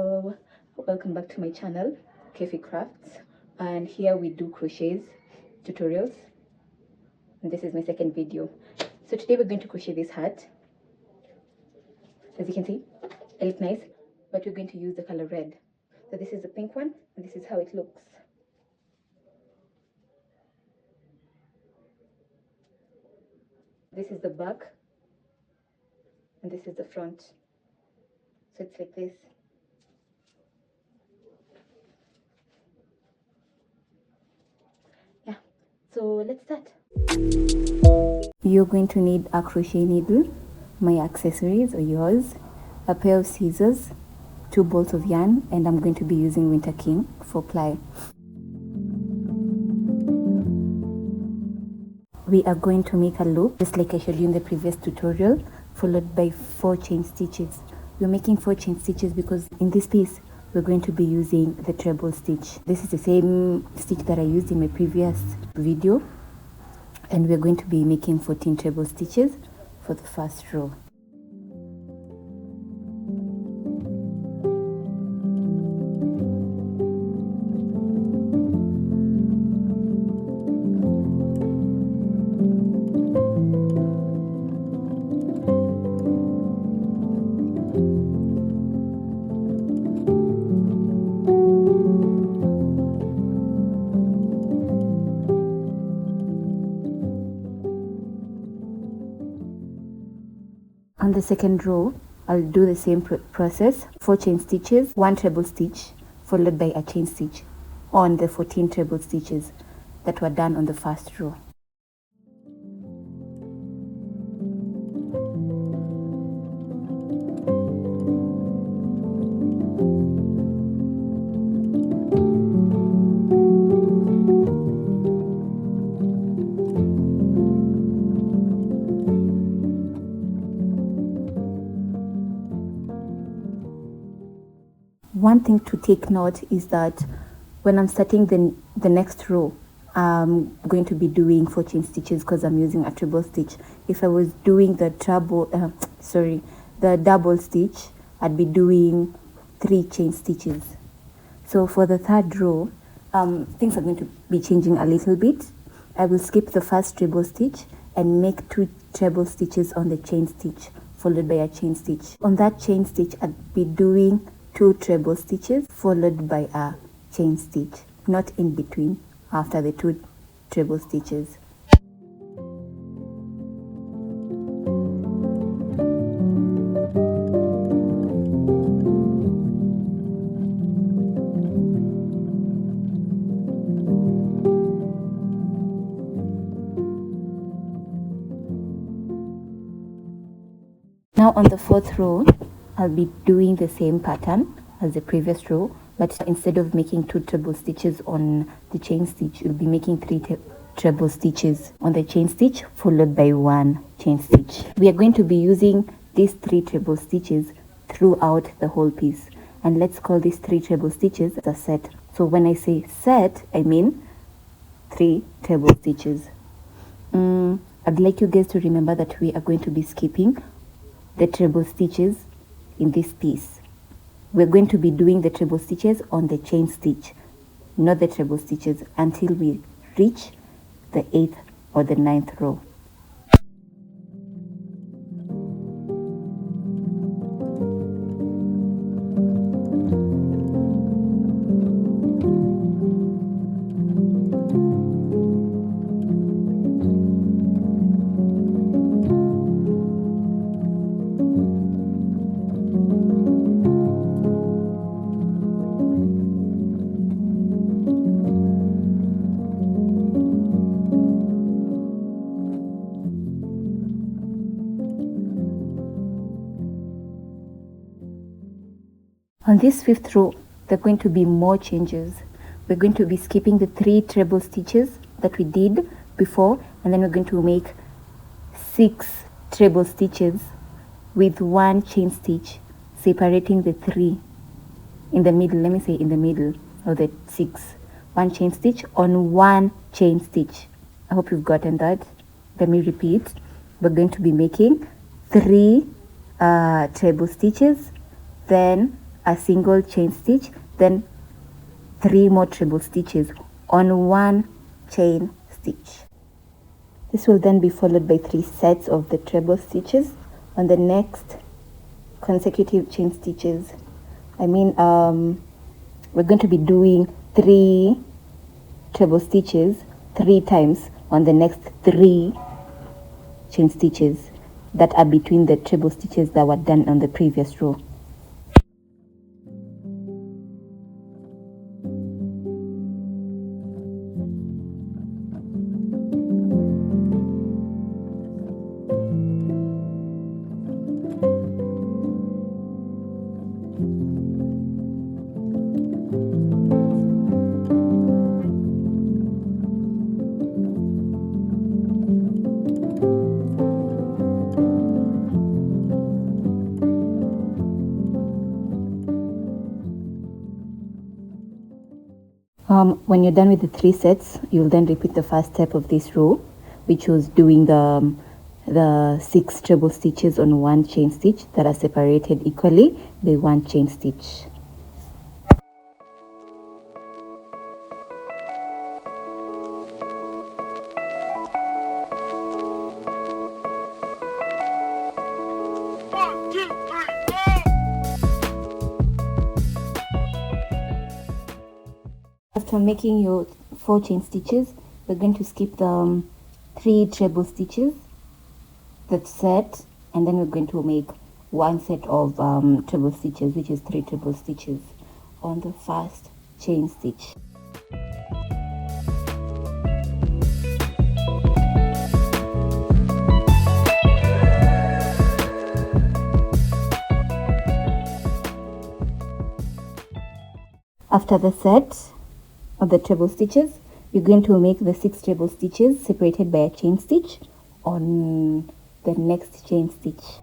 Hello, welcome back to my channel, KhefiKrafts, and here we do crochets tutorials, and this is my second video. So today we're going to crochet this hat. As you can see, it looks nice, but we're going to use the color red. So this is the pink one, and this is how it looks. This is the back, and this is the front. So it's like this. Yeah, so let's start. You're going to need a crochet needle, my accessories or yours, a pair of scissors, 2 balls of yarn, and I'm going to be using Winter King for ply. We are going to make a loop just like I showed you in the previous tutorial, followed by 4 chain stitches. We're making 4 chain stitches because in this piece we're going to be using the treble stitch. This is the same stitch that I used in my previous video, and we're going to be making 14 treble stitches for the first row. On the second row, I'll do the same process, 4 chain stitches, 1 treble stitch, followed by a chain stitch on the 14 treble stitches that were done on the first row. One thing to take note is that when I'm starting the next row, I'm going to be doing 4 chain stitches because I'm using a treble stitch. If I was doing the double stitch, I'd be doing 3 chain stitches. So for the third row, things are going to be changing a little bit. I will skip the first treble stitch and make 2 treble stitches on the chain stitch, followed by a chain stitch. On that chain stitch, I'd be doing 2 treble stitches followed by a chain stitch, not in between after the 2 treble stitches. Now on the 4th row, I'll be doing the same pattern as the previous row, but instead of making 2 treble stitches on the chain stitch, you'll be making 3 treble stitches on the chain stitch followed by 1 chain stitch. We are going to be using these 3 treble stitches throughout the whole piece, and let's call these 3 treble stitches a set. So when I say set, I mean 3 treble stitches. I'd like you guys to remember that we are going to be skipping the treble stitches in this piece. We're going to be doing the treble stitches on the chain stitch, not the treble stitches, until we reach the 8th or the 9th row. On this 5th row, there are going to be more changes. We're going to be skipping the 3 treble stitches that we did before, and then we're going to make 6 treble stitches with 1 chain stitch, separating the 3 in the middle. Let me say in the middle of the 6. 1 chain stitch on 1 chain stitch. I hope you've gotten that. Let me repeat. We're going to be making 3 treble stitches, then a single chain stitch, then 3 more treble stitches on 1 chain stitch. This will then be followed by 3 sets of the treble stitches on the next consecutive chain stitches. We're going to be doing 3 treble stitches 3 times on the next 3 chain stitches that are between the treble stitches that were done on the previous row. When you're done with the 3 sets, you'll then repeat the first step of this row, which was doing the 6 treble stitches on 1 chain stitch that are separated equally by 1 chain stitch. After making your 4 chain stitches, we're going to skip the 3 treble stitches, that set, and then we're going to make 1 set of treble stitches, which is 3 treble stitches on the first chain stitch. After the set of the treble stitches, you're going to make the 6 treble stitches separated by a chain stitch on the next chain stitch.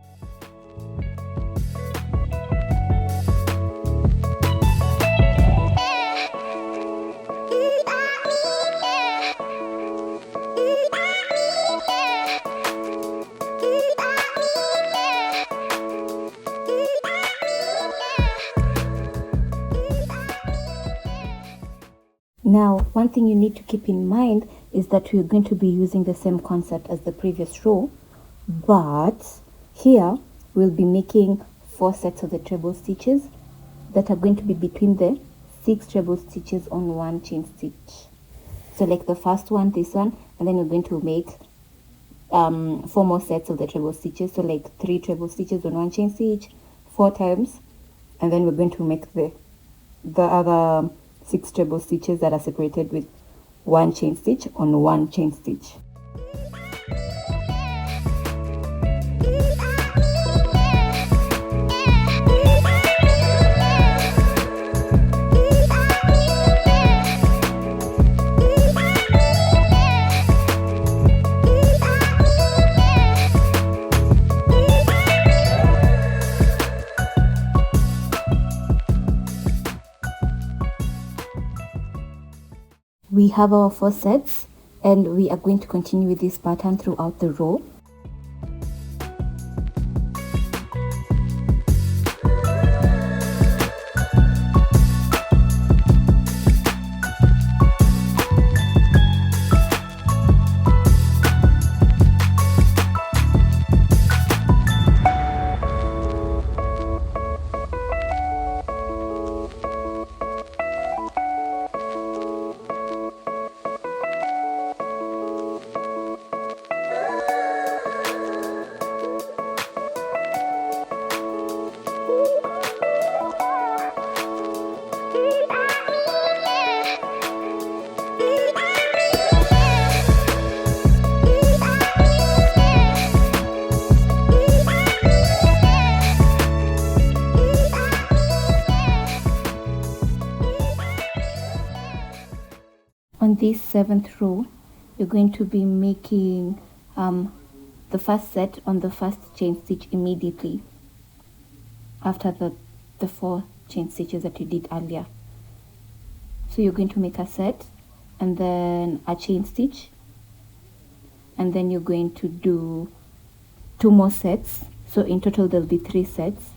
Now, one thing you need to keep in mind is that we're going to be using the same concept as the previous row, but here we'll be making 4 sets of the treble stitches that are going to be between the 6 treble stitches on 1 chain stitch. So like the first one, this one, and then we're going to make 4 more sets of the treble stitches, so like 3 treble stitches on 1 chain stitch 4 times, and then we're going to make the other 6 treble stitches that are separated with 1 chain stitch on 1 chain stitch. We have our 4 sets, and we are going to continue with this pattern throughout the row. On this 7th row, you're going to be making the first set on the first chain stitch immediately after the 4 chain stitches that you did earlier. So you're going to make a set and then a chain stitch, and then you're going to do 2 more sets, so in total there'll be 3 sets.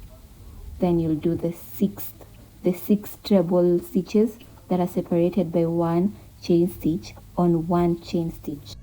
Then you'll do the 6th the 6 treble stitches that are separated by 1 chain stitch on 1 chain stitch.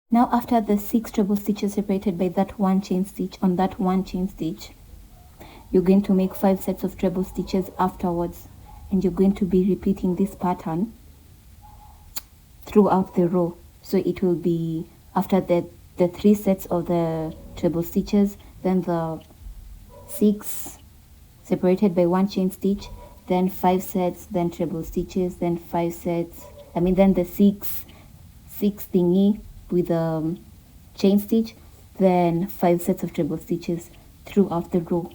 Now after the 6 treble stitches separated by that 1 chain stitch on that 1 chain stitch, you're going to make 5 sets of treble stitches afterwards, and you're going to be repeating this pattern throughout the row. So it will be after the 3 sets of the treble stitches, then the 6 separated by 1 chain stitch, then 5 sets, then treble stitches, then 5 sets, then the 6 thingy with a chain stitch, then 5 sets of treble stitches throughout the row.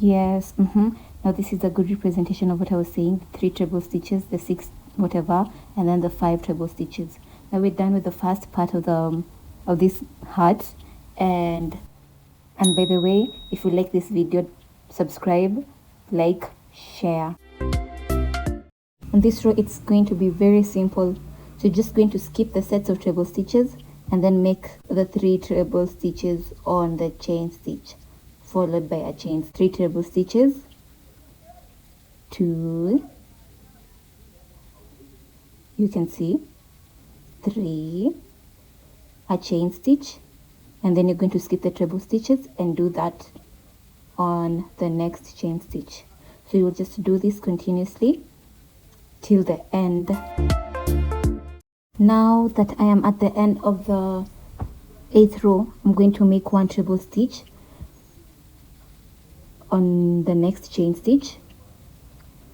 Yes. Now this is a good representation of what I was saying: 3 treble stitches, the 6 whatever, and then the 5 treble stitches. Now we're done with the first part of this heart. And by the way, if you like this video, subscribe, like, share. On this row, it's going to be very simple. So you're just going to skip the sets of treble stitches and then make the 3 treble stitches on the chain stitch, followed by a chain. 3 treble stitches, 2, you can see, 3, a chain stitch, and then you're going to skip the treble stitches and do that on the next chain stitch. So you will just do this continuously till the end. Now that I am at the end of the 8th row, I'm going to make 1 treble stitch on the next chain stitch,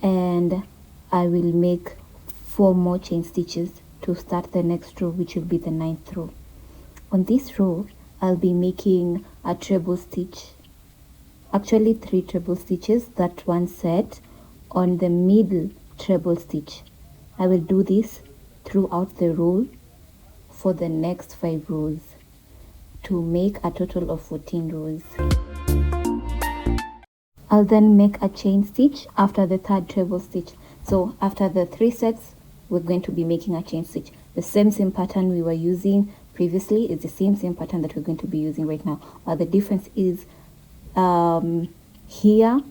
and I will make 4 more chain stitches to start the next row, which will be the 9th row. On this row, I'll be making a treble stitch, actually 3 treble stitches, that one set on the middle treble stitch. I will do this throughout the row for the next 5 rows to make a total of 14 rows. I'll then make a chain stitch after the 3rd treble stitch. So after the 3 sets, we're going to be making a chain stitch. The same pattern we were using previously is the same pattern that we're going to be using right now. But the difference is here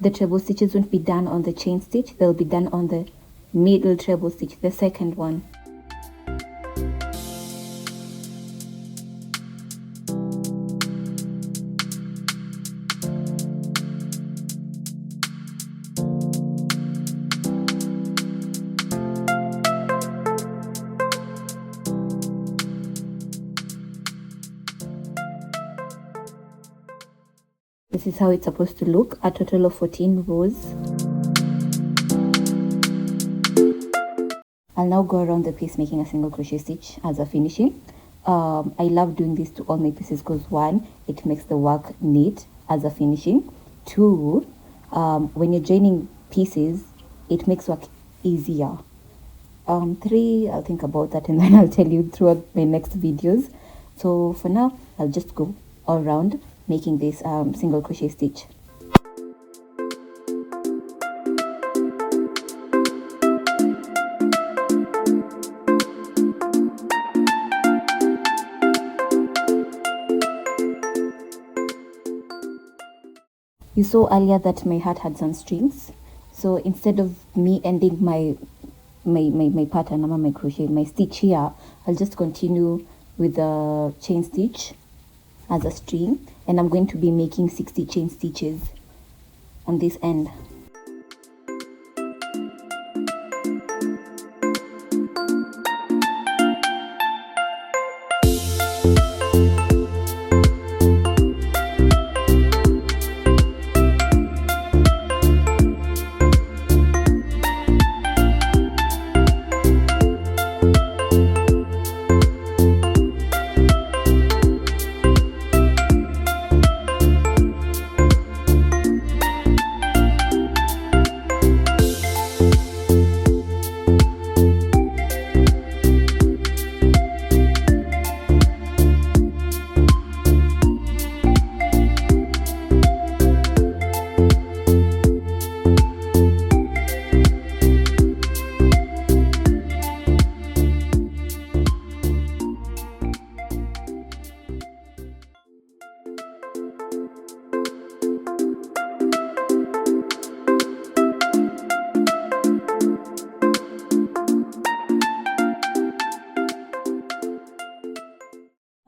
the treble stitches won't be done on the chain stitch, they'll be done on the middle treble stitch, the second one. This is how it's supposed to look, a total of 14 rows. I'll now go around the piece making a single crochet stitch as a finishing. I love doing this to all my pieces because one, it makes the work neat as a finishing. Two, when you're joining pieces, it makes work easier. Three, I'll think about that and then I'll tell you throughout my next videos. So for now, I'll just go all around making this single crochet stitch. You saw earlier that my hat had some strings, so instead of me ending my pattern, my crochet, my stitch here, I'll just continue with the chain stitch as a string, and I'm going to be making 60 chain stitches on this end.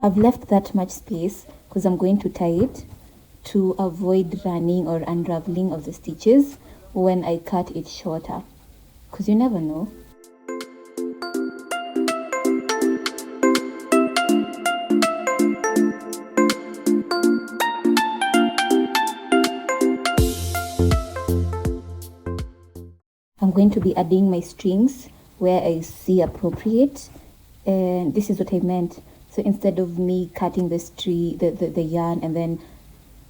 I've left that much space because I'm going to tie it to avoid running or unraveling of the stitches when I cut it shorter, because you never know. I'm going to be adding my strings where I see appropriate, and this is what I meant. So instead of me cutting the yarn and then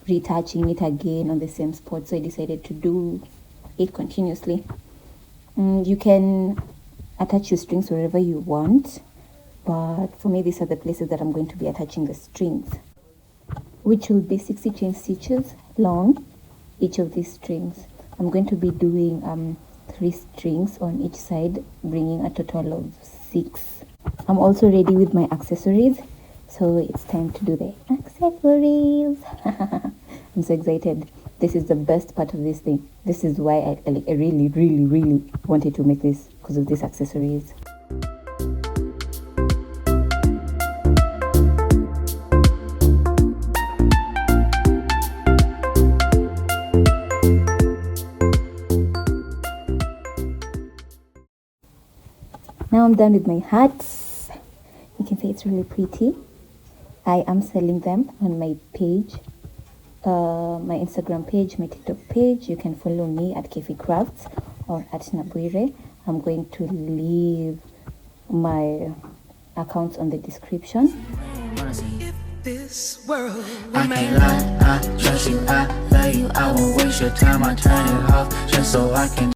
retouching it again on the same spot, so I decided to do it continuously. You can attach your strings wherever you want, but for me these are the places that I'm going to be attaching the strings, which will be 60 chain stitches long, each of these strings. I'm going to be doing 3 strings on each side, bringing a total of 6. I'm also ready with my accessories, so it's time to do the accessories. I'm so excited. This is the best part of this thing. This is why I really wanted to make this, because of these accessories. Now I'm done with my hats. You can see it's really pretty. I am selling them on my page, my Instagram page, my TikTok page. You can follow me at KhefiKrafts or at Nabwire. I'm going to leave my accounts on the description. This world, I can't lie, I trust you, I love you, I won't waste your time, I turn it off just so I can